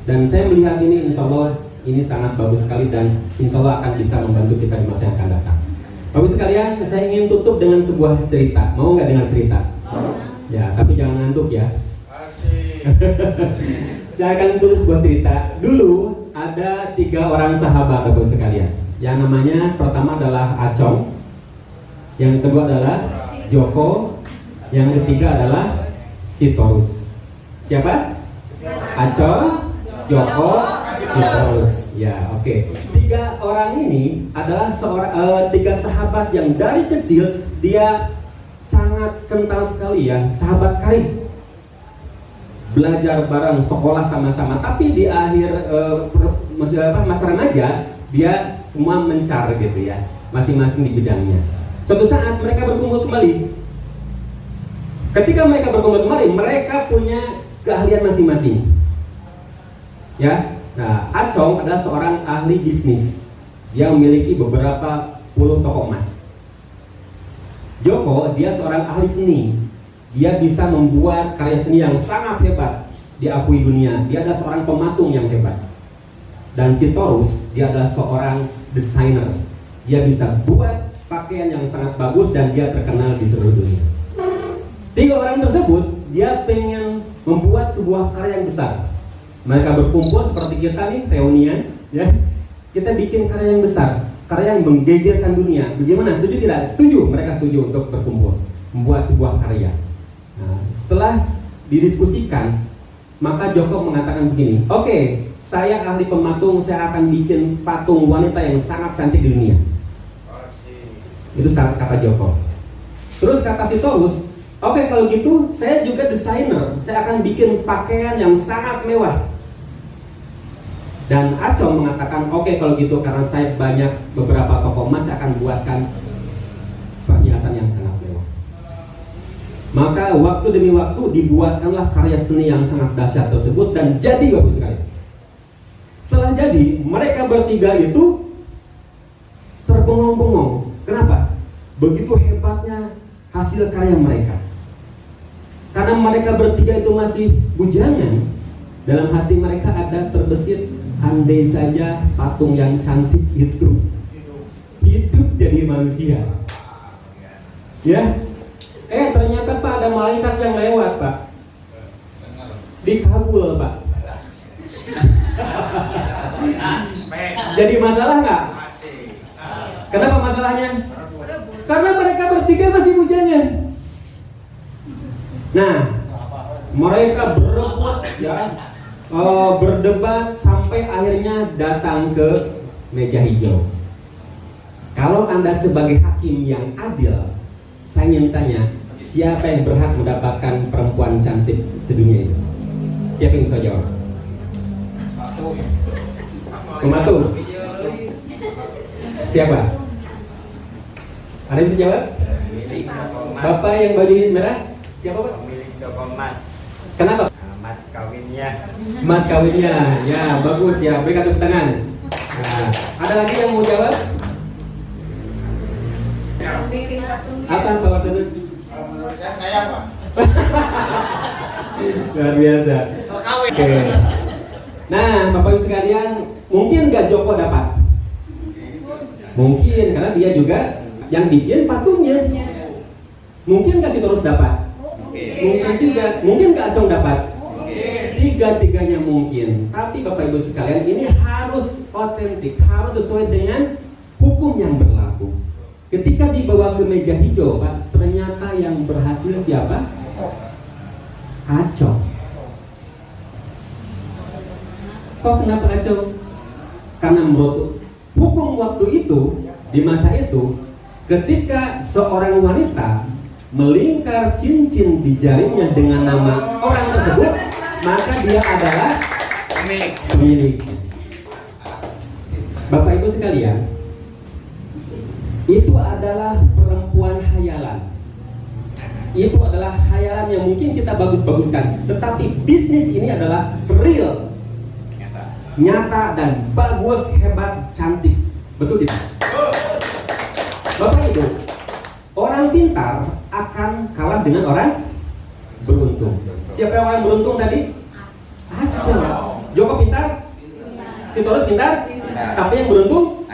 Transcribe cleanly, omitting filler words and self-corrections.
Dan saya melihat ini, insya Allah ini sangat bagus sekali dan insya Allah akan bisa membantu kita di masa yang akan datang. Bapak sekalian, saya ingin tutup dengan sebuah cerita. Mau nggak dengar cerita? Ya, tapi jangan ngantuk ya. Saya akan tulis sebuah cerita. Dulu ada 3 orang sahabat Bapak sekalian. Yang namanya pertama adalah Acong, yang kedua adalah Joko, yang ketiga adalah Sitorus. Siapa? Acong, Joko, Sitorus. Ya, oke. 3 orang ini adalah 3 sahabat yang dari kecil dia sangat kental sekali ya, sahabat karib. Belajar bareng, sekolah sama-sama, tapi di akhir masa remaja dia semua mencar gitu ya, masing-masing di bidangnya. Suatu saat mereka berkumpul kembali. Ketika mereka berkumpul kembali, mereka punya keahlian masing-masing. Ya, nah Acong adalah seorang ahli bisnis. Dia memiliki beberapa puluh toko emas. Joko, dia seorang ahli seni. Dia bisa membuat karya seni yang sangat hebat, diakui dunia. Dia adalah seorang pematung yang hebat. Dan Sitorus, dia adalah seorang desainer. Dia bisa buat pakaian yang sangat bagus dan dia terkenal di seluruh dunia. 3 orang tersebut, dia pengen membuat sebuah karya yang besar. Mereka berkumpul seperti kita nih, reunian, ya. Kita bikin karya yang besar, karya yang menggegerkan dunia. Bagaimana? Setuju tidak? Setuju. Mereka setuju untuk berkumpul, membuat sebuah karya. Nah, setelah didiskusikan, maka Joko mengatakan begini, oke, saya ahli pematung, saya akan bikin patung wanita yang sangat cantik di dunia. Itu kata Joko. Terus kata Sitorus, oke, kalau gitu saya juga desainer, saya akan bikin pakaian yang sangat mewah. Dan Acong mengatakan, oke, kalau gitu karena saya banyak beberapa toko emas, saya akan buatkan perhiasan yang sangat mewah. Maka waktu demi waktu dibuatkanlah karya seni yang sangat dahsyat tersebut dan jadi bagus sekali. Setelah jadi, mereka bertiga itu terbengong-bengong. Kenapa? Begitu hebatnya hasil karya mereka. Karena mereka bertiga itu masih bujangan, dalam hati mereka ada terbesit, andai saja patung yang cantik itu hidup jadi manusia. Ya, ternyata Pak ada malaikat yang lewat Pak, dikabul Pak. Jadi masalah nggak? Kenapa masalahnya? Karena mereka bertiga masih bujangan. Nah, mereka berebut ya, berdebat sampai akhirnya datang ke meja hijau. Kalau Anda sebagai hakim yang adil, saya ingin tanya, siapa yang berhak mendapatkan perempuan cantik sedunia itu? Siapa yang bisa jawab? Pematu. Siapa? Ada yang bisa jawab? Bapak yang baju merah? Siapa Pak? Pemilik toko emas. Kenapa? Mas kawinnya. Mas kawinnya, ya bagus ya, berikan tepuk tangan. Nah, ada lagi yang mau jawab? Apa Pak Warsadu? Menurut saya Pak. Luar biasa. Oke. Nah, Bapak Ibu sekalian, mungkin nggak Joko dapat? Mungkin, karena dia juga yang bikin patungnya. Mungkin nggak Sitorus dapat? Mungkin juga. Mungkin nggak Acong dapat? Tiga-tiganya mungkin. Tapi Bapak Ibu sekalian, ini harus otentik, harus sesuai dengan hukum yang berlaku. Ketika dibawa ke meja hijau, Pak, ternyata yang berhasil siapa? Acong. Kok kenapa Acong? Karena menurut hukum waktu itu, di masa itu, ketika seorang wanita melingkar cincin di jarinya dengan nama orang tersebut, maka dia adalah pemilik. Bapak Ibu sekalian, itu adalah perempuan hayalan. Itu adalah hayalan yang mungkin kita bagus-baguskan, tetapi bisnis ini adalah real, nyata dan bagus, hebat, cantik. Betul tidak? Bapak Ibu, orang pintar akan kalah dengan orang beruntung. Siapa yang orang beruntung tadi? Acong. Joko pintar? Si Taurus pintar? Tapi yang beruntung?